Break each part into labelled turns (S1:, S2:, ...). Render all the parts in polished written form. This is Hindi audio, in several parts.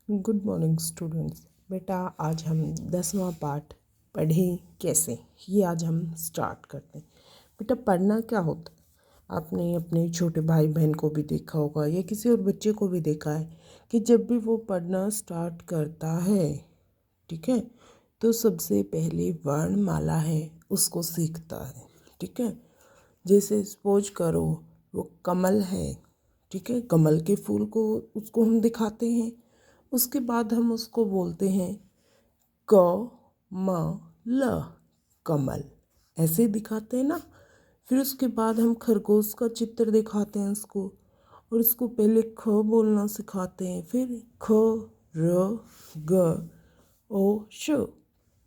S1: Good morning students. बेटा आज हम 10वां पाठ पढ़ें कैसे, ये आज हम स्टार्ट करते हैं। बेटा पढ़ना क्या होता है, आपने अपने छोटे भाई बहन को भी देखा होगा या किसी और बच्चे को भी देखा है कि जब भी वो पढ़ना स्टार्ट करता है, ठीक है, तो सबसे पहले वर्णमाला है उसको सीखता है। ठीक है, जैसे सपोज करो वो कमल है, ठीक है, कमल के फूल को उसको हम दिखाते हैं, उसके बाद हम उसको बोलते हैं क म ल, कमल, ऐसे दिखाते हैं ना। फिर उसके बाद हम खरगोश का चित्र दिखाते हैं उसको, और उसको पहले ख बोलना सिखाते हैं, फिर ख र ग ओ श।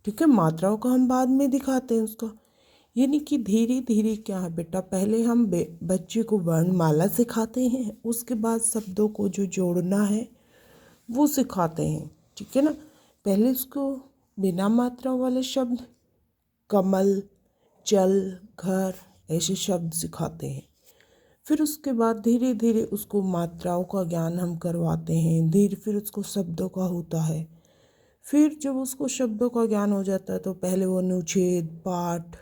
S1: ठीक है, मात्राओं का हम बाद में दिखाते हैं उसका। यानी कि धीरे धीरे क्या है बेटा, पहले हम बच्चे को वर्णमाला सिखाते हैं, उसके बाद शब्दों को जो जोड़ना है वो सिखाते हैं। ठीक है ना, पहले उसको बिना मात्रा वाले शब्द कमल, जल, घर ऐसे शब्द सिखाते हैं। फिर उसके बाद धीरे धीरे उसको मात्राओं का ज्ञान हम करवाते हैं, धीरे फिर उसको शब्दों का होता है। फिर जब उसको शब्दों का ज्ञान हो जाता है तो पहले वो अनुच्छेद पाठ,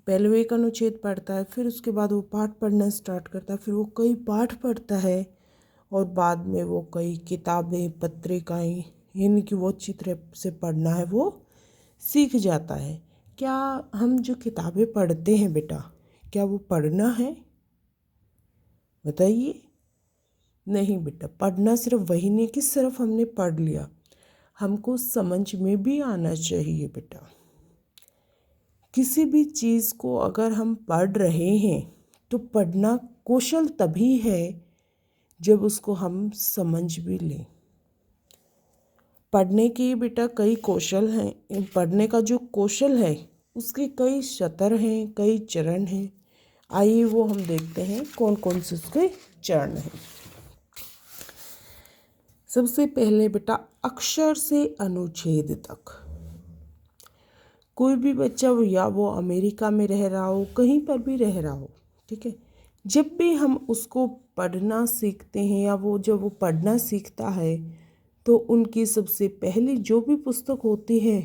S1: पहले वो एक अनुच्छेद पढ़ता है, फिर उसके बाद वो पाठ पढ़ना स्टार्ट करता है, फिर वो कई पाठ पढ़ता है, और बाद में वो कई किताबें पत्रिकाएं, यानी कि वो अच्छी तरह से पढ़ना है वो सीख जाता है। क्या हम जो किताबें पढ़ते हैं बेटा, क्या वो पढ़ना है? बताइए। नहीं बेटा, पढ़ना सिर्फ वही नहीं कि सिर्फ हमने पढ़ लिया, हमको समझ में भी आना चाहिए बेटा। किसी भी चीज़ को अगर हम पढ़ रहे हैं तो पढ़ना कौशल तभी है जब उसको हम समझ भी लें। पढ़ने के बेटा कई कौशल हैं, पढ़ने का जो कौशल है उसके कई स्तर हैं, कई चरण हैं। आइए वो हम देखते हैं कौन कौन से उसके चरण हैं। सबसे पहले बेटा अक्षर से अनुच्छेद तक। कोई भी बच्चा या वो अमेरिका में रह रहा हो, कहीं पर भी रह रहा हो, ठीक है, जब भी हम उसको पढ़ना सीखते हैं या वो जब वो पढ़ना सीखता है तो उनकी सबसे पहली जो भी पुस्तक होती है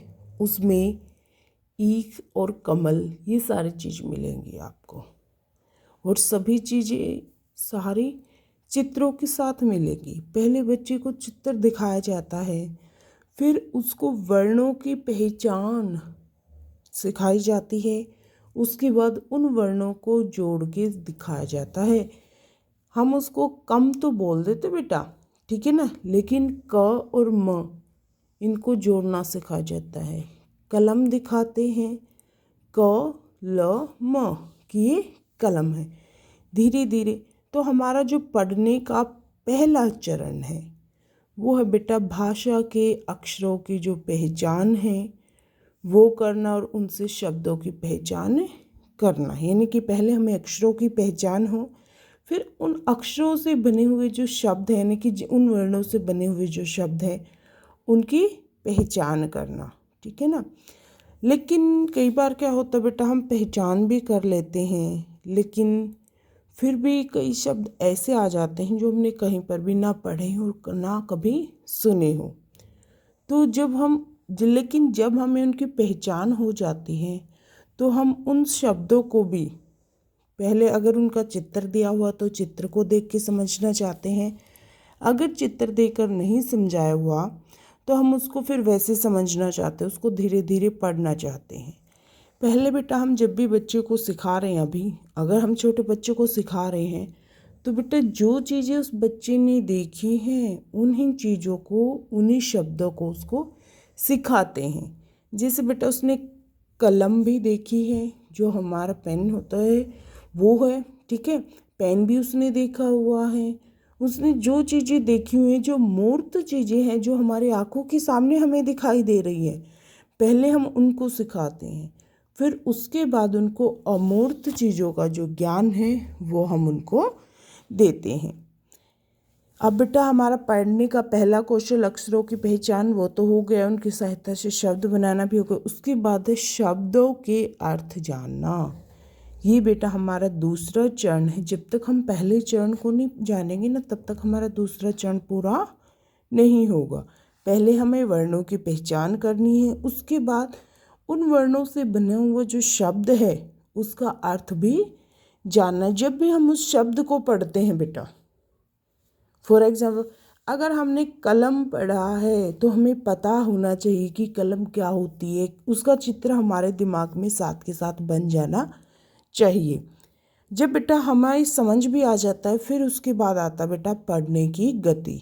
S1: उसमें ईख और कमल ये सारी चीज़ मिलेंगी आपको, और सभी चीज़ें सारी चित्रों के साथ मिलेगी। पहले बच्चे को चित्र दिखाया जाता है, फिर उसको वर्णों की पहचान सिखाई जाती है, उसके बाद उन वर्णों को जोड़ के दिखाया जाता है। हम उसको कम तो बोल देते बेटा, ठीक है ना, लेकिन क और म इनको जोड़ना सिखाया जाता है। कलम दिखाते हैं, क ल म कि ये कलम है। धीरे धीरे तो हमारा जो पढ़ने का पहला चरण है वो है बेटा भाषा के अक्षरों की जो पहचान है वो करना और उनसे शब्दों की पहचान करना। यानी कि पहले हमें अक्षरों की पहचान हो, फिर उन अक्षरों से बने हुए जो शब्द हैं, यानी कि उन वर्णों से बने हुए जो शब्द हैं उनकी पहचान करना। ठीक है ना, लेकिन कई बार क्या होता है बेटा, हम पहचान भी कर लेते हैं लेकिन फिर भी कई शब्द ऐसे आ जाते हैं जो हमने कहीं पर भी ना पढ़े और ना कभी सुने हो। तो लेकिन जब हमें उनकी पहचान हो जाती है तो हम उन शब्दों को भी पहले अगर उनका चित्र दिया हुआ तो चित्र को देख के समझना चाहते हैं, अगर चित्र देकर नहीं समझाया हुआ तो हम उसको फिर वैसे समझना चाहते हैं, उसको धीरे धीरे पढ़ना चाहते हैं। पहले बेटा हम जब भी बच्चे को सिखा रहे हैं, अभी अगर हम छोटे बच्चे को सिखा रहे हैं तो बेटा जो चीज़ें उस बच्चे ने देखी हैं उन्हीं चीज़ों को, उन्हीं शब्दों को उसको सिखाते हैं। जैसे बेटा उसने कलम भी देखी है, जो हमारा पेन होता है वो है, ठीक है, पेन भी उसने देखा हुआ है। उसने जो चीज़ें देखी हुई हैं, जो मूर्त चीज़ें हैं जो हमारे आँखों के सामने हमें दिखाई दे रही है, पहले हम उनको सिखाते हैं, फिर उसके बाद उनको अमूर्त चीज़ों का जो ज्ञान है वो हम उनको देते हैं। अब बेटा हमारा पढ़ने का पहला कौशल अक्षरों की पहचान वो तो हो गया, उनकी सहायता से शब्द बनाना भी हो गया, उसके बाद है शब्दों के अर्थ जानना। ये बेटा हमारा दूसरा चरण है। जब तक हम पहले चरण को नहीं जानेंगे ना तब तक हमारा दूसरा चरण पूरा नहीं होगा। पहले हमें वर्णों की पहचान करनी है, उसके बाद उन वर्णों से बने हुए जो शब्द है उसका अर्थ भी जानना। जब भी हम उस शब्द को पढ़ते हैं बेटा, फॉर एग्जाम्पल अगर हमने कलम पढ़ा है तो हमें पता होना चाहिए कि कलम क्या होती है, उसका चित्र हमारे दिमाग में साथ के साथ बन जाना चाहिए। जब बेटा हमारी समझ भी आ जाता है, फिर उसके बाद आता बेटा पढ़ने की गति।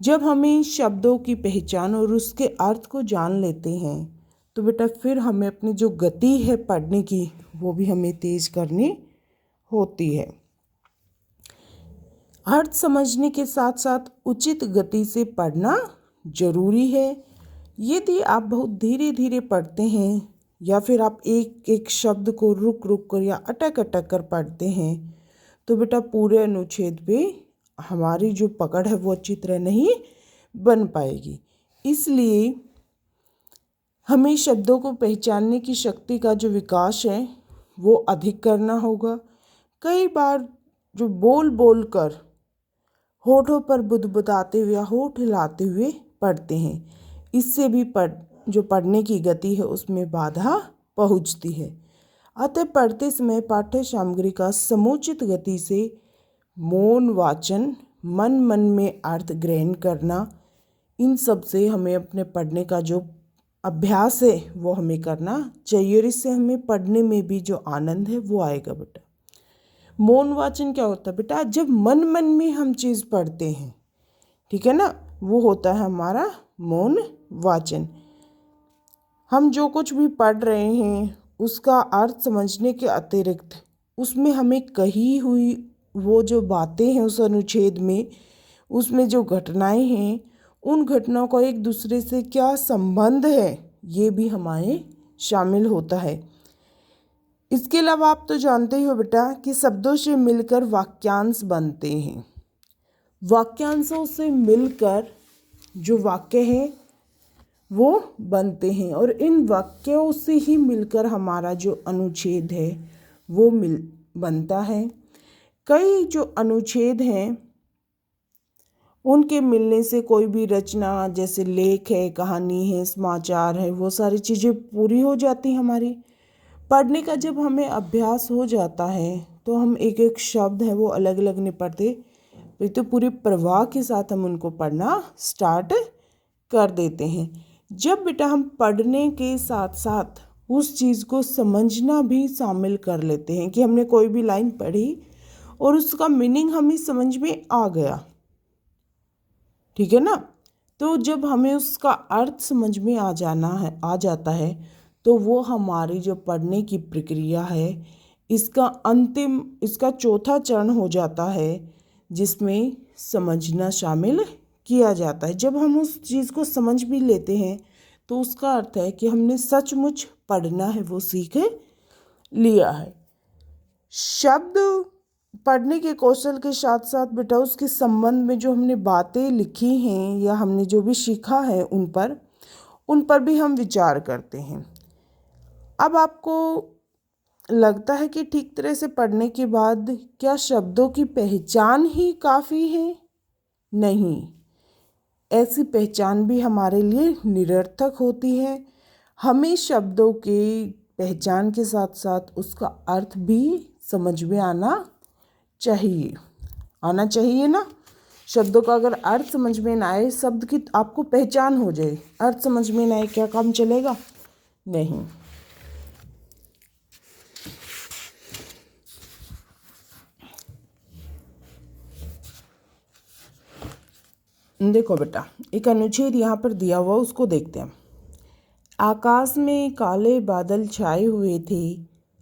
S1: जब हमें शब्दों की पहचान और उसके अर्थ को जान लेते हैं तो बेटा फिर हमें अपनी जो गति है पढ़ने की वो भी हमें तेज करनी होती है। अर्थ समझने के साथ साथ उचित गति से पढ़ना जरूरी है। यदि आप बहुत धीरे धीरे पढ़ते हैं या फिर आप एक एक शब्द को रुक रुक कर या अटक अटक कर पढ़ते हैं तो बेटा पूरे अनुच्छेद पे हमारी जो पकड़ है वो अच्छी तरह नहीं बन पाएगी। इसलिए हमें शब्दों को पहचानने की शक्ति का जो विकास है वो अधिक करना होगा। कई बार जो बोल बोल कर होठों पर बुदबुदाते हुए या होठ हिलाते हुए पढ़ते हैं, इससे भी जो पढ़ने की गति है उसमें बाधा पहुंचती है। अतः पढ़ते समय पाठ्य सामग्री का समुचित गति से मौन वाचन, मन मन में अर्थ ग्रहण करना, इन सब से हमें अपने पढ़ने का जो अभ्यास है वो हमें करना चाहिए और इससे हमें पढ़ने में भी जो आनंद है वो आएगा बेटा। मौन वाचन क्या होता है बेटा? जब मन मन में हम चीज़ पढ़ते हैं, ठीक है ना, वो होता है हमारा मौन वाचन। हम जो कुछ भी पढ़ रहे हैं उसका अर्थ समझने के अतिरिक्त उसमें हमें कही हुई वो जो बातें हैं उस अनुच्छेद में, उसमें जो घटनाएं हैं, उन घटनाओं का एक दूसरे से क्या संबंध है ये भी हमारे शामिल होता है। इसके अलावा आप तो जानते ही हो बेटा कि शब्दों से मिलकर वाक्यांश बनते हैं। वाक्यांशों से मिलकर जो वाक्य हैं वो बनते हैं और इन वाक्यों से ही मिलकर हमारा जो अनुच्छेद है वो बनता है। कई जो अनुच्छेद हैं उनके मिलने से कोई भी रचना जैसे लेख है, कहानी है, समाचार है, वो सारी चीज़ें पूरी हो जाती हैं हमारी। पढ़ने का जब हमें अभ्यास हो जाता है तो हम एक एक शब्द है वो अलग अलग नहीं पढ़ते, तो पूरे प्रवाह के साथ हम उनको पढ़ना स्टार्ट कर देते हैं। जब बेटा हम पढ़ने के साथ साथ उस चीज़ को समझना भी शामिल कर लेते हैं कि हमने कोई भी लाइन पढ़ी और उसका मीनिंग हमें समझ में आ गया, ठीक है ना, तो जब हमें उसका अर्थ समझ में आ जाता है तो वो हमारी जो पढ़ने की प्रक्रिया है इसका चौथा चरण हो जाता है जिसमें समझना शामिल किया जाता है। जब हम उस चीज़ को समझ भी लेते हैं तो उसका अर्थ है कि हमने सचमुच पढ़ना है वो सीख लिया है। शब्द पढ़ने के कौशल के साथ साथ बेटा उसके संबंध में जो हमने बातें लिखी हैं या हमने जो भी सीखा है उन पर भी हम विचार करते हैं। अब आपको लगता है कि ठीक तरह से पढ़ने के बाद क्या शब्दों की पहचान ही काफ़ी है? नहीं, ऐसी पहचान भी हमारे लिए निरर्थक होती है। हमें शब्दों के पहचान के साथ साथ उसका अर्थ भी समझ में आना चाहिए ना। शब्दों का अगर अर्थ समझ में ना आए, शब्द की आपको पहचान हो जाए, अर्थ समझ में ना आए, क्या काम चलेगा? नहीं। देखो बेटा एक अनुच्छेद यहाँ पर दिया हुआ उसको देखते हैं। आकाश में काले बादल छाए हुए थे,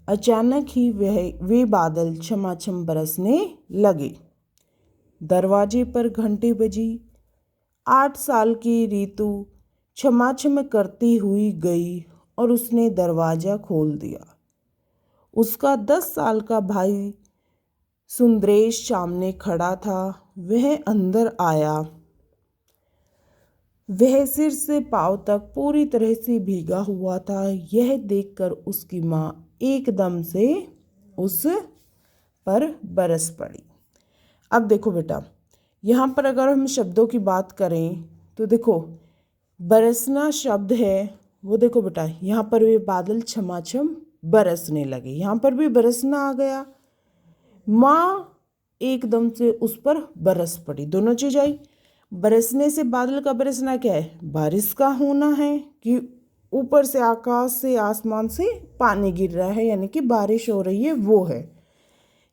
S1: अचानक ही वे बादल छमाछम बरसने लगे। दरवाजे पर घंटी बजी। 8 साल की रीतु छमाछम करती हुई गई और उसने दरवाज़ा खोल दिया। उसका 10 साल का भाई सुंदरेश सामने खड़ा था। वह अंदर आया। वह सिर से पांव तक पूरी तरह से भीगा हुआ था। यह देखकर उसकी माँ एकदम से उस पर बरस पड़ी। अब देखो बेटा यहाँ पर अगर हम शब्दों की बात करें तो देखो बरसना शब्द है, वो देखो बेटा यहाँ पर भी बादल छमाछम बरसने लगे, यहाँ पर भी बरसना आ गया। माँ एकदम से उस पर बरस पड़ी, दोनों चीज आई। बरसने से बादल का बरसना क्या है, बारिश का होना है कि ऊपर से आकाश से आसमान से पानी गिर रहा है यानी कि बारिश हो रही है, वो है।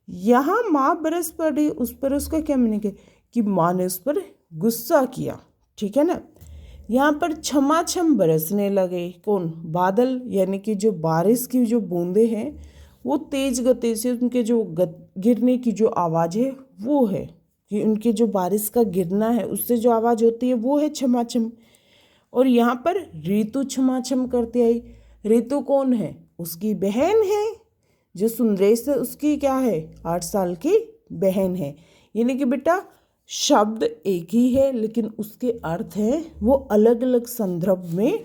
S1: यहाँ माँ बरस पड़ी उस पर, उसका क्या मीनिंग है कि माँ ने उस पर गुस्सा किया, ठीक है ना। यहाँ पर छमाछम बरसने लगे, कौन, बादल, यानी कि जो बारिश की जो बूंदे हैं वो तेज गति से उनके जो गिरने की जो आवाज़ है वो है, कि उनके जो बारिश का गिरना है उससे जो आवाज़ होती है वो है छमाछम। और यहाँ पर ऋतु छमाछम करती आई। ऋतु कौन है, उसकी बहन है, जो सुंदरेश है उसकी क्या है, 8 साल की बहन है। यानी कि बेटा शब्द एक ही है लेकिन उसके अर्थ हैं वो अलग अलग संदर्भ में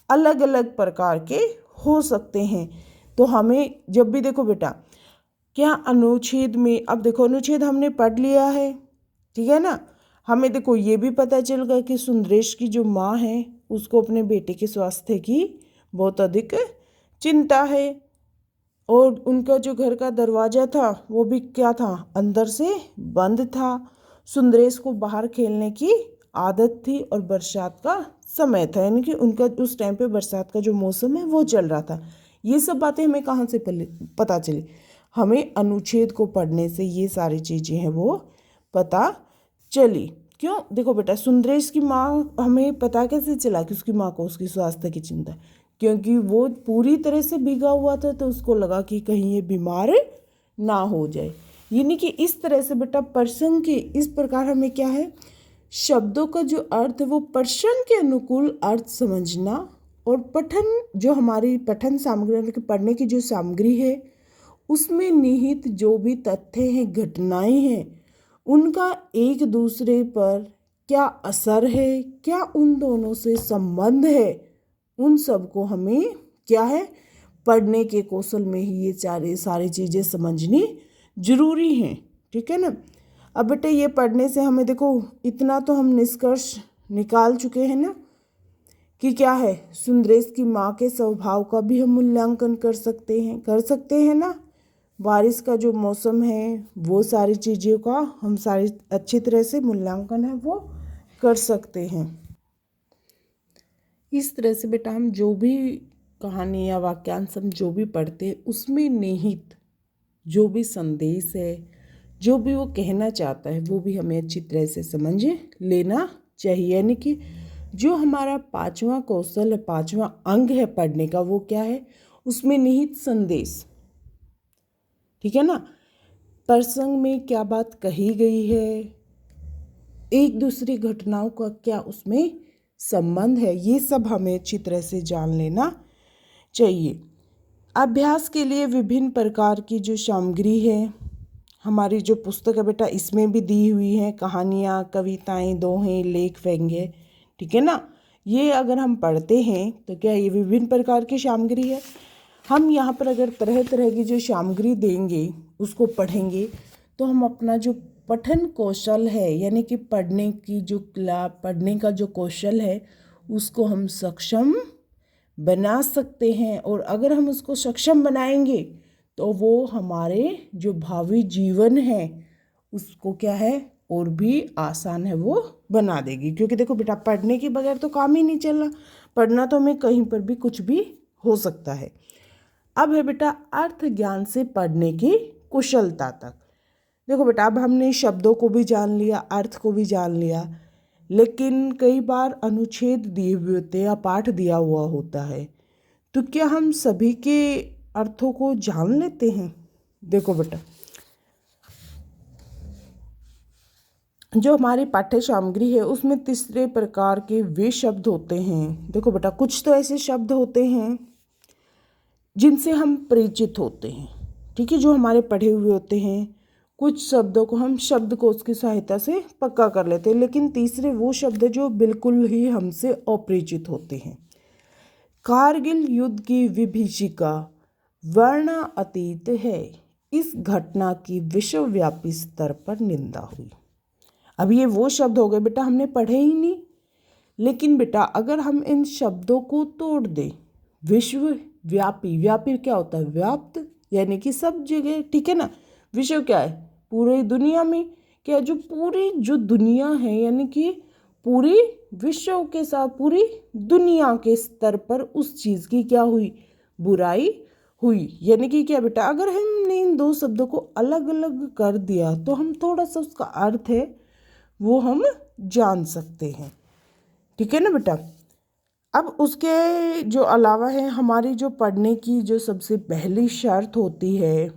S1: अलग अलग प्रकार के हो सकते हैं। तो हमें जब भी देखो बेटा क्या अनुच्छेद में, अब देखो अनुच्छेद हमने पढ़ लिया है, ठीक है ना। हमें देखो ये भी पता चल गया कि सुंदरेश की जो माँ है उसको अपने बेटे के स्वास्थ्य की बहुत अधिक चिंता है, और उनका जो घर का दरवाज़ा था वो भी क्या था, अंदर से बंद था। सुंदरेश को बाहर खेलने की आदत थी और बरसात का समय था, यानी कि उनका उस टाइम पे बरसात का जो मौसम है वो चल रहा था। ये सब बातें हमें कहाँ से पता चली, हमें अनुच्छेद को पढ़ने से ये सारी चीज़ें हैं वो पता चली। क्यों, देखो बेटा सुंदरेश की माँ, हमें पता कैसे चला कि उसकी माँ को उसकी स्वास्थ्य की चिंता, क्योंकि वो पूरी तरह से भीगा हुआ था तो उसको लगा कि कहीं ये बीमार ना हो जाए। यानी कि इस तरह से बेटा प्रसंग के इस प्रकार हमें क्या है, शब्दों का जो अर्थ है वो प्रसंग के अनुकूल अर्थ समझना, और पठन जो हमारी पठन सामग्री कि पढ़ने की जो सामग्री है उसमें निहित जो भी तथ्य हैं, घटनाएं हैं, उनका एक दूसरे पर क्या असर है, क्या उन दोनों से संबंध है, उन सब को हमें क्या है पढ़ने के कौशल में ही ये सारी चीज़ें समझनी जरूरी हैं, ठीक है ना। अब बेटे ये पढ़ने से हमें देखो इतना तो हम निष्कर्ष निकाल चुके हैं ना कि क्या है, सुंदरेश की माँ के स्वभाव का भी हम मूल्यांकन कर सकते हैं ना। बारिश का जो मौसम है वो सारी चीज़ों का हम सारी अच्छी तरह से मूल्यांकन है वो कर सकते हैं। इस तरह से बेटा हम जो भी कहानी या वाक्यांश हम जो भी पढ़ते हैं उसमें निहित जो भी संदेश है, जो भी वो कहना चाहता है वो भी हमें अच्छी तरह से समझ लेना चाहिए। यानी कि जो हमारा 5वां कौशल है, 5वां अंग है पढ़ने का, वो क्या है, उसमें निहित संदेश, ठीक है ना। प्रसंग में क्या बात कही गई है, एक दूसरी घटनाओं का क्या उसमें संबंध है, ये सब हमें अच्छी तरह से जान लेना चाहिए। अभ्यास के लिए विभिन्न प्रकार की जो सामग्री है, हमारी जो पुस्तक है बेटा इसमें भी दी हुई है, कहानियाँ, कविताएं, दोहें, लेख, व्यंग्य, ठीक है ना। ये अगर हम पढ़ते हैं तो क्या ये विभिन्न प्रकार की सामग्री है। हम यहाँ पर अगर तरह तरह की जो सामग्री देंगे उसको पढ़ेंगे तो हम अपना जो पठन कौशल है, यानी कि पढ़ने का जो कौशल है उसको हम सक्षम बना सकते हैं। और अगर हम उसको सक्षम बनाएंगे तो वो हमारे जो भावी जीवन है उसको क्या है और भी आसान है वो बना देगी। क्योंकि देखो बेटा पढ़ने के बगैर तो काम ही नहीं चल रहा, पढ़ना तो हमें कहीं पर भी कुछ भी हो सकता है। अब है बेटा अर्थ ज्ञान से पढ़ने की कुशलता तक। देखो बेटा अब हमने शब्दों को भी जान लिया, अर्थ को भी जान लिया, लेकिन कई बार अनुच्छेद दिए हुए होते हैं या पाठ दिया हुआ होता है, तो क्या हम सभी के अर्थों को जान लेते हैं। देखो बेटा जो हमारी पाठ्य सामग्री है उसमें तीसरे प्रकार के वे शब्द होते हैं। देखो बेटा कुछ तो ऐसे शब्द होते हैं जिनसे हम परिचित होते हैं, ठीक है, जो हमारे पढ़े हुए होते हैं। कुछ शब्दों को हम शब्दकोश की सहायता से पक्का कर लेते हैं, लेकिन तीसरे वो शब्द जो बिल्कुल ही हमसे अपरिचित होते हैं। कारगिल युद्ध की विभीषिका वर्णनातीत है, इस घटना की विश्वव्यापी स्तर पर निंदा हुई। अब ये वो शब्द हो गए बेटा हमने पढ़े ही नहीं। लेकिन बेटा अगर हम इन शब्दों को तोड़ दें, विश्वव्यापी, व्यापी क्या होता है, व्याप्त यानी कि सब जगह, ठीक है ना। विश्व क्या है, पूरी दुनिया में, क्या जो पूरी जो दुनिया है यानी कि पूरी विश्व के साथ पूरी दुनिया के स्तर पर उस चीज़ की क्या हुई, बुराई हुई। यानी कि क्या बेटा अगर हमने इन दो शब्दों को अलग अलग कर दिया तो हम थोड़ा सा उसका अर्थ है वो हम जान सकते हैं, ठीक है ना बेटा। अब उसके जो अलावा है हमारी जो पढ़ने की जो सबसे पहली शर्त होती है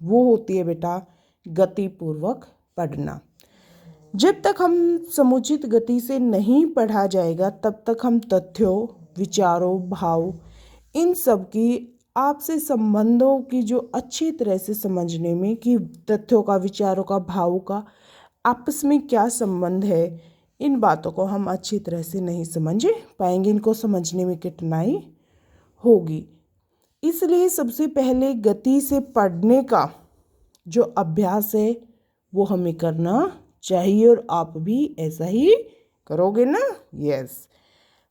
S1: वो होती है बेटा गतिपूर्वक पढ़ना। जब तक हम समुचित गति से नहीं पढ़ा जाएगा तब तक हम तथ्यों, विचारों, भाव इन सब की आपसे संबंधों की जो अच्छी तरह से समझने में कि तथ्यों का, विचारों का, भावों का आपस में क्या संबंध है, इन बातों को हम अच्छी तरह से नहीं समझ पाएंगे, इनको समझने में कठिनाई होगी। इसलिए सबसे पहले गति से पढ़ने का जो अभ्यास है वो हमें करना चाहिए और आप भी ऐसा ही करोगे ना। यस,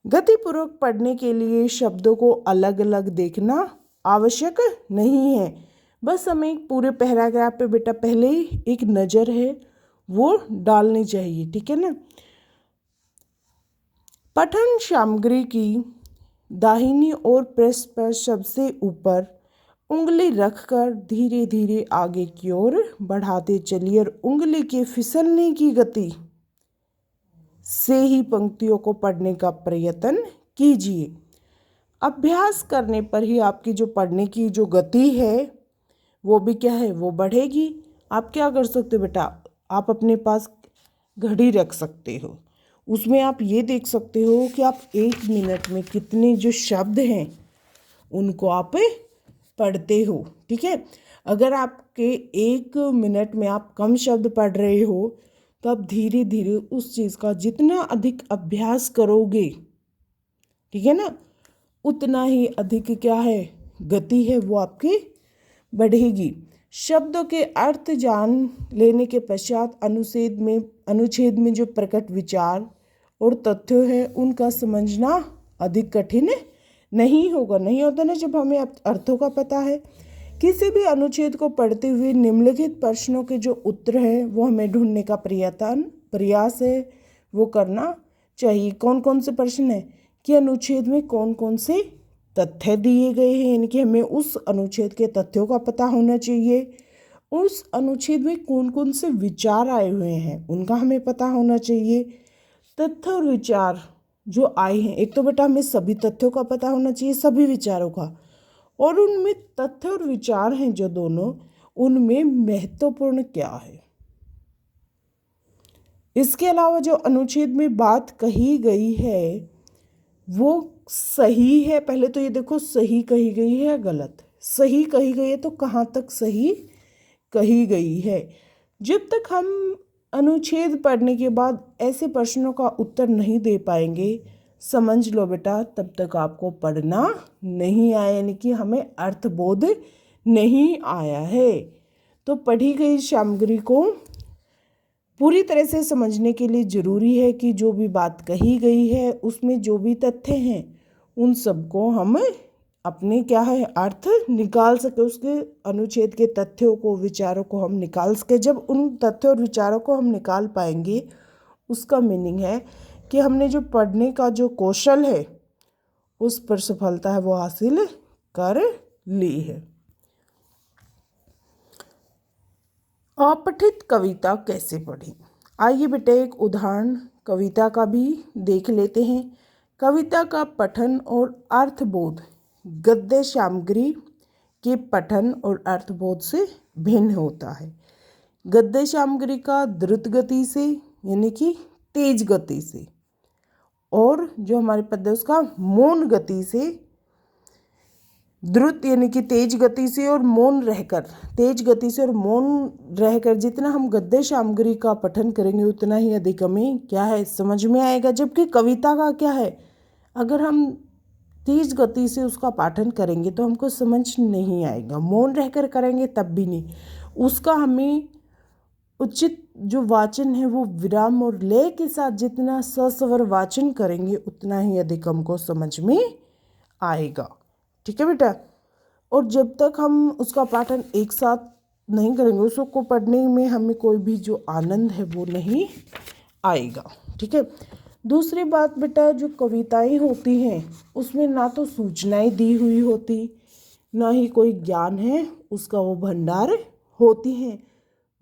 S1: गतिपूर्वक पढ़ने के लिए शब्दों को अलग अलग देखना आवश्यक नहीं है। बस हमें एक पूरे पैराग्राफ पे बेटा पहले ही एक नज़र है वो डालनी चाहिए, ठीक है ना। पठन सामग्री की दाहिनी ओर पृष्ठ पर सबसे ऊपर उंगली रखकर धीरे धीरे आगे की ओर बढ़ाते चलिए और उंगली के फिसलने की गति से ही पंक्तियों को पढ़ने का प्रयत्न कीजिए। अभ्यास करने पर ही आपकी जो पढ़ने की जो गति है वो भी क्या है, वो बढ़ेगी। आप क्या कर सकते हो बेटा, आप अपने पास घड़ी रख सकते हो, उसमें आप ये देख सकते हो कि आप 1 मिनट में कितने जो शब्द हैं उनको आप पढ़ते हो, ठीक है। अगर आपके 1 मिनट में आप कम शब्द पढ़ रहे हो तो आप धीरे धीरे उस चीज़ का जितना अधिक अभ्यास करोगे, ठीक है ना, उतना ही अधिक क्या है, गति है वो आपकी बढ़ेगी। शब्दों के अर्थ जान लेने के पश्चात अनुच्छेद में जो प्रकट विचार और तथ्य है उनका समझना अधिक कठिन नहीं होगा। नहीं होता ना जब हमें अर्थों का पता है। किसी भी अनुच्छेद को पढ़ते हुए निम्नलिखित प्रश्नों के जो उत्तर हैं वो हमें ढूंढने का प्रयास है वो करना चाहिए। कौन कौन से प्रश्न हैं कि अनुच्छेद में कौन कौन से तथ्य दिए गए हैं, यानी कि हमें उस अनुच्छेद के तथ्यों का पता होना चाहिए। उस अनुच्छेद में कौन कौन से विचार आए हुए हैं उनका हमें पता होना चाहिए। तथ्य और विचार जो आए हैं, एक तो बेटा हमें सभी तथ्यों का पता होना चाहिए, सभी विचारों का, और उनमें तथ्य और विचार हैं जो दोनों, उनमें महत्वपूर्ण क्या है। इसके अलावा जो अनुच्छेद में बात कही गई है वो सही है। पहले तो ये देखो सही कही गई है या गलत। सही कही गई है तो कहाँ तक सही कही गई है। जब तक हम अनुच्छेद पढ़ने के बाद ऐसे प्रश्नों का उत्तर नहीं दे पाएंगे, समझ लो बेटा तब तक आपको पढ़ना नहीं आया, यानी कि हमें अर्थबोध नहीं आया है। तो पढ़ी गई सामग्री को पूरी तरह से समझने के लिए ज़रूरी है कि जो भी बात कही गई है उसमें जो भी तथ्य हैं उन सबको हम अपने क्या है अर्थ निकाल सके, उसके अनुच्छेद के तथ्यों को, विचारों को हम निकाल सके। जब उन तथ्यों और विचारों को हम निकाल पाएंगे उसका मीनिंग है कि हमने जो पढ़ने का जो कौशल है उस पर सफलता है वो हासिल कर ली है। अपठित कविता कैसे पढ़ें, आइए बेटा एक उदाहरण कविता का भी देख लेते हैं। कविता का पठन और अर्थबोध गद्य सामग्री के पठन और अर्थबोध से भिन्न होता है। गद्य सामग्री का द्रुत गति से यानी कि तेज गति से, और जो हमारे पद्य उसका मौन गति से, द्रुत यानी कि तेज गति से और मौन रहकर, तेज गति से और मौन रहकर जितना हम गद्य सामग्री का पठन करेंगे उतना ही अधिक हमें क्या है समझ में आएगा। जबकि कविता का क्या है, अगर हम तेज गति से उसका पाठन करेंगे तो हमको समझ नहीं आएगा, मौन रहकर करेंगे तब भी नहीं, उसका हमें उचित जो वाचन है वो विराम और लय के साथ जितना सस्वर वाचन करेंगे उतना ही अधिक हमको समझ में आएगा। ठीक है बेटा। और जब तक हम उसका पाठन एक साथ नहीं करेंगे, उसको पढ़ने में हमें कोई भी जो आनंद है वो नहीं आएगा। ठीक है। दूसरी बात बेटा, जो कविताएं होती हैं उसमें ना तो सूचनाएं दी हुई होती, ना ही कोई ज्ञान है उसका वो भंडार होती हैं,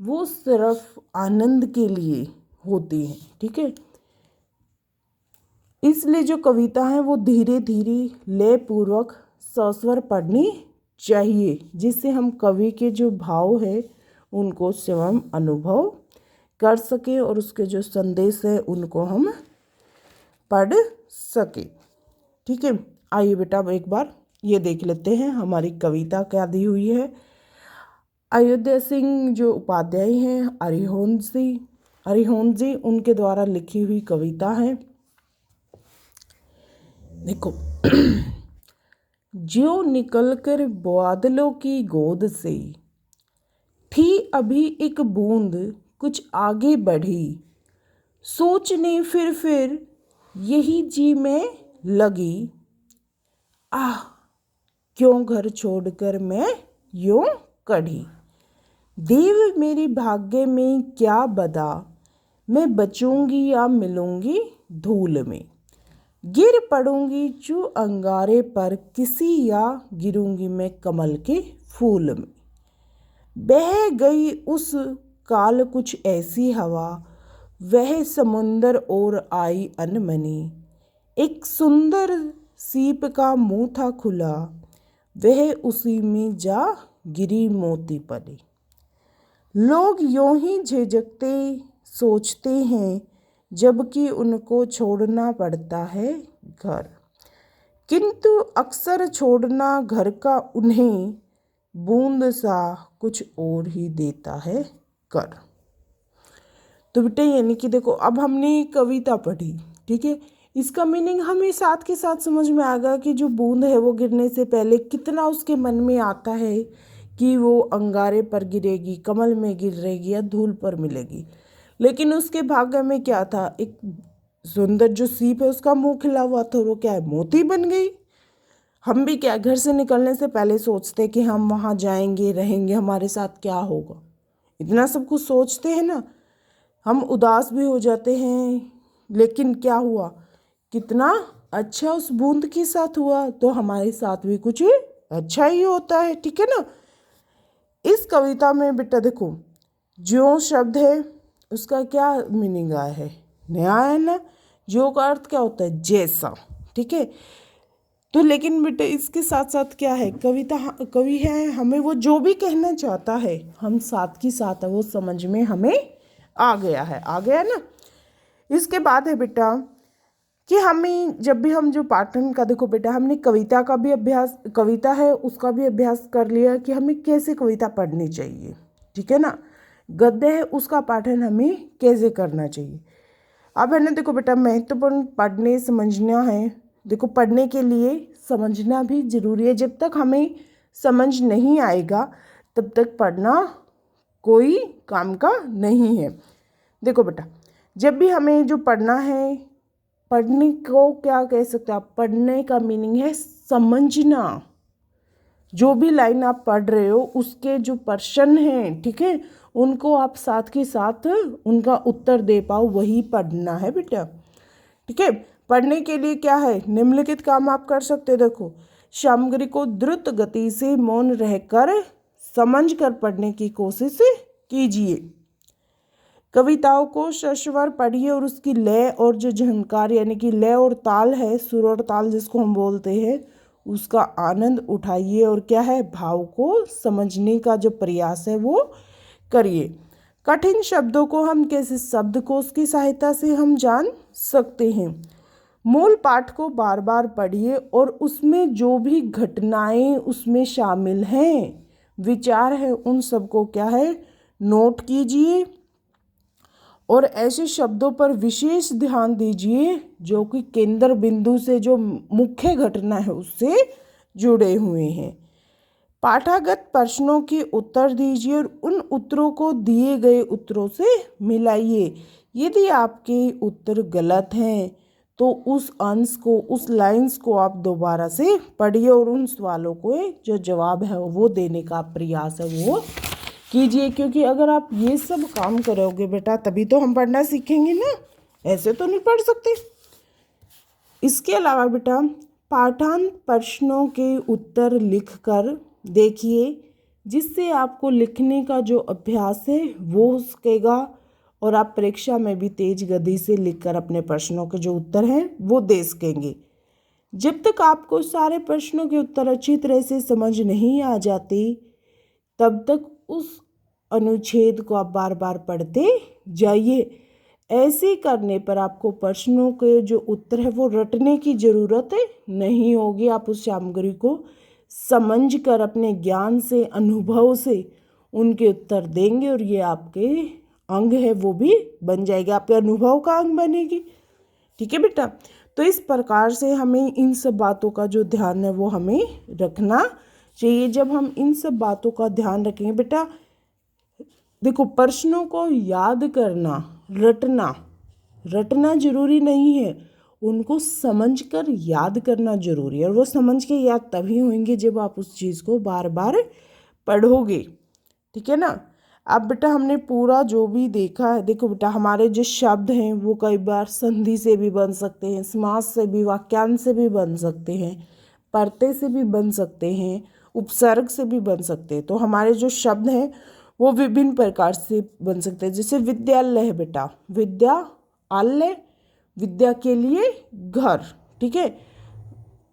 S1: वो सिर्फ आनंद के लिए होती हैं। ठीक है। इसलिए जो कविता है वो धीरे धीरे लय पूर्वक सस्वर पढ़नी चाहिए, जिससे हम कवि के जो भाव है उनको स्वयं अनुभव कर सके और उसके जो संदेश है उनको हम पढ़ सके। ठीक है। आइए बेटा अब एक बार ये देख लेते हैं हमारी कविता क्या दी हुई है। अयोध्या सिंह जो उपाध्याय हैं, अरिहंत जी उनके द्वारा लिखी हुई कविता है। देखो ज्यों निकलकर बादलों की गोद से थी अभी एक बूंद कुछ आगे बढ़ी, सोचने फिर यही जी में लगी, आह क्यों घर छोड़कर मैं यूं कढ़ी। देव मेरे भाग्य में क्या बदा, मैं बचूंगी या मिलूंगी धूल में, गिर पड़ूंगी चू अंगारे पर किसी या गिरूंगी मैं कमल के फूल में। बह गई उस काल कुछ ऐसी हवा, वह समुंदर और आई अनमनी, एक सुंदर सीप का मुंह था खुला, वह उसी में जा गिरी मोती पली। लोग यूं ही झिझकते सोचते हैं, जबकि उनको छोड़ना पड़ता है घर, किंतु अक्सर छोड़ना घर का उन्हें बूंद सा कुछ और ही देता है कर। तो बेटे यानी कि देखो अब हमने कविता पढ़ी। ठीक है। इसका मीनिंग हमें साथ के साथ समझ में आ गया कि जो बूंद है वो गिरने से पहले कितना उसके मन में आता है कि वो अंगारे पर गिरेगी, कमल में गिरेगी या धूल पर मिलेगी। लेकिन उसके भाग्य में क्या था, एक सुंदर जो सीप है उसका मुंह खिला हुआ था, वो क्या है मोती बन गई। हम भी क्या घर से निकलने से पहले सोचते कि हम वहाँ जाएंगे, रहेंगे, हमारे साथ क्या होगा, इतना सब कुछ सोचते हैं ना। हम उदास भी हो जाते हैं, लेकिन क्या हुआ, कितना अच्छा उस बूंद के साथ हुआ, तो हमारे साथ भी कुछ अच्छा ही होता है। ठीक है ना। इस कविता में बेटा देखो ज्यों शब्द है उसका क्या मीनिंग आया है, नया है ना। ज्यों का अर्थ क्या होता है, जैसा। ठीक है। तो लेकिन बेटे इसके साथ साथ क्या है, कवि है, हमें वो जो भी कहना चाहता है हम साथ की साथ वो समझ में हमें आ गया ना। इसके बाद है बेटा कि हमें जब भी हम जो पाठन का, देखो बेटा हमने कविता का भी अभ्यास, कविता है उसका भी अभ्यास कर लिया कि हमें कैसे कविता पढ़नी चाहिए। ठीक है ना। गद्य है उसका पाठन हमें कैसे करना चाहिए। अब है ना देखो बेटा महत्वपूर्ण पढ़ने समझना है। देखो पढ़ने के लिए समझना भी जरूरी है, जब तक हमें समझ नहीं आएगा तब तक पढ़ना कोई काम का नहीं है। देखो बेटा जब भी हमें जो पढ़ना है, पढ़ने को क्या कह सकते हैं आप, पढ़ने का मीनिंग है समझना। जो भी लाइन आप पढ़ रहे हो उसके जो प्रश्न हैं, ठीक है, उनको आप साथ के साथ उनका उत्तर दे पाओ, वही पढ़ना है बेटा। ठीक है। पढ़ने के लिए क्या है, निम्नलिखित काम आप कर सकते हो। देखो सामग्री को द्रुत गति से मौन रहकर समझ कर पढ़ने की कोशिश कीजिए। कविताओं को सस्वर पढ़िए और उसकी लय और जो झंकार यानी कि लय और ताल है, सुर और ताल जिसको हम बोलते हैं, उसका आनंद उठाइए और क्या है, भाव को समझने का जो प्रयास है वो करिए। कठिन शब्दों को हम कैसे शब्दकोश की सहायता से हम जान सकते हैं। मूल पाठ को बार बार पढ़िए और उसमें जो भी घटनाएं उसमें शामिल हैं, विचार है, उन सबको क्या है नोट कीजिए और ऐसे शब्दों पर विशेष ध्यान दीजिए जो कि केंद्र बिंदु से जो मुख्य घटना है उससे जुड़े हुए हैं। पाठागत प्रश्नों के उत्तर दीजिए और उन उत्तरों को दिए गए उत्तरों से मिलाइए। यदि आपके उत्तर गलत हैं तो उस अंश को, उस लाइंस को आप दोबारा से पढ़िए और उन सवालों को जो जवाब है वो देने का प्रयास है वो कीजिए। क्योंकि अगर आप ये सब काम करोगे बेटा तभी तो हम पढ़ना सीखेंगे ना, ऐसे तो नहीं पढ़ सकते। इसके अलावा बेटा पाठांत प्रश्नों के उत्तर लिखकर देखिए, जिससे आपको लिखने का जो अभ्यास है वो हो सकेगा और आप परीक्षा में भी तेज गति से लिखकर अपने प्रश्नों के जो उत्तर हैं वो दे सकेंगे। जब तक आपको सारे प्रश्नों के उत्तर अच्छी तरह से समझ नहीं आ जाते तब तक उस अनुच्छेद को आप बार बार पढ़ते जाइए। ऐसे करने पर आपको प्रश्नों के जो उत्तर है वो रटने की ज़रूरत नहीं होगी। आप उस सामग्री को समझकर अपने ज्ञान से, अनुभव से उनके उत्तर देंगे और ये आपके अंग है वो भी बन जाएगा, आपके अनुभव का अंग बनेगी। ठीक है बेटा, तो इस प्रकार से हमें इन सब बातों का जो ध्यान है वो हमें रखना चाहिए। जब हम इन सब बातों का ध्यान रखेंगे बेटा, देखो प्रश्नों को याद करना, रटना जरूरी नहीं है, उनको समझकर याद करना जरूरी है। और वो समझ के याद तभी होंगे जब आप उस चीज़ को बार बार पढ़ोगे। ठीक है ना। अब बेटा हमने पूरा जो भी देखा है, देखो बेटा हमारे जो शब्द हैं वो कई बार संधि से भी बन सकते हैं, समास से भी, वाक्यांश से भी बन सकते हैं, प्रत्यय से भी बन सकते हैं, उपसर्ग से भी बन सकते हैं। तो हमारे जो शब्द हैं वो विभिन्न प्रकार से बन सकते हैं। जैसे विद्यालय है बेटा, विद्यालय, विद्या के लिए घर। ठीक है,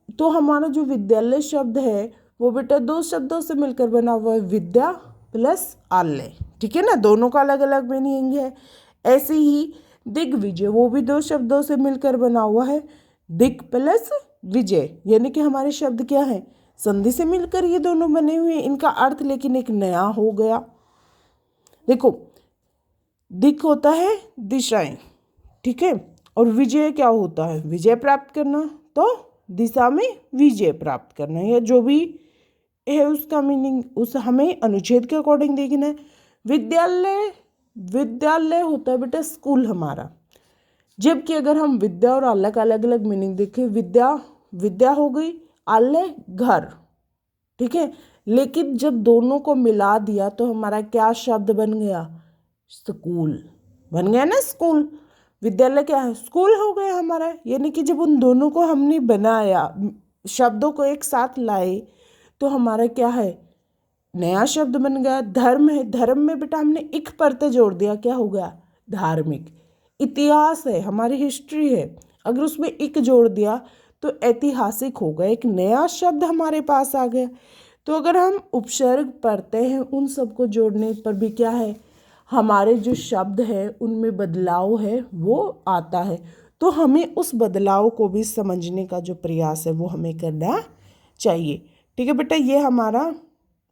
S1: तो हमारा जो विद्यालय शब्द है वो बेटा दो शब्दों से मिलकर बना हुआ है, विद्या प्लस आलय। ठीक है ना, दोनों का अलग अलग मीनिंग है। ऐसे ही दिग्विजय, वो भी दो शब्दों से मिलकर बना हुआ है, दिग प्लस विजय। यानी कि हमारे शब्द क्या है, संधि से मिलकर ये दोनों बने हुए हैं। इनका अर्थ लेकिन एक नया हो गया। देखो दिक होता है दिशाएं, ठीक है, और विजय क्या होता है, विजय प्राप्त करना। तो दिशा में विजय प्राप्त करना, या जो भी है उसका मीनिंग उस हमें अनुच्छेद के अकॉर्डिंग देखना है। विद्यालय होता है बेटा स्कूल हमारा। जबकि अगर हम विद्या और आलय का अलग अलग मीनिंग देखें, विद्या हो गई, आलय घर। ठीक है, लेकिन जब दोनों को मिला दिया तो हमारा क्या शब्द बन गया, स्कूल बन गया ना। स्कूल, विद्यालय क्या है, स्कूल हो गया हमारा। यानी कि जब उन दोनों को हमने बनाया, शब्दों को एक साथ लाए, तो हमारा क्या है, नया शब्द बन गया। धर्म है, धर्म में बेटा हमने एक प्रत्यय जोड़ दिया, क्या हो गया, धार्मिक। इतिहास है, हमारी हिस्ट्री है, अगर उसमें एक जोड़ दिया तो ऐतिहासिक हो गया, एक नया शब्द हमारे पास आ गया। तो अगर हम उपसर्ग पढ़ते हैं उन सबको जोड़ने पर भी क्या है, हमारे जो शब्द है उनमें बदलाव है वो आता है। तो हमें उस बदलाव को भी समझने का जो प्रयास है वो हमें करना चाहिए। ठीक है बेटा, ये हमारा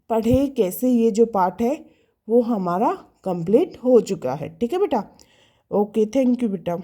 S1: पढ़े कैसे ये जो पाठ है वो हमारा कंप्लीट हो चुका है। ठीक है बेटा, ओके, थैंक यू बेटा।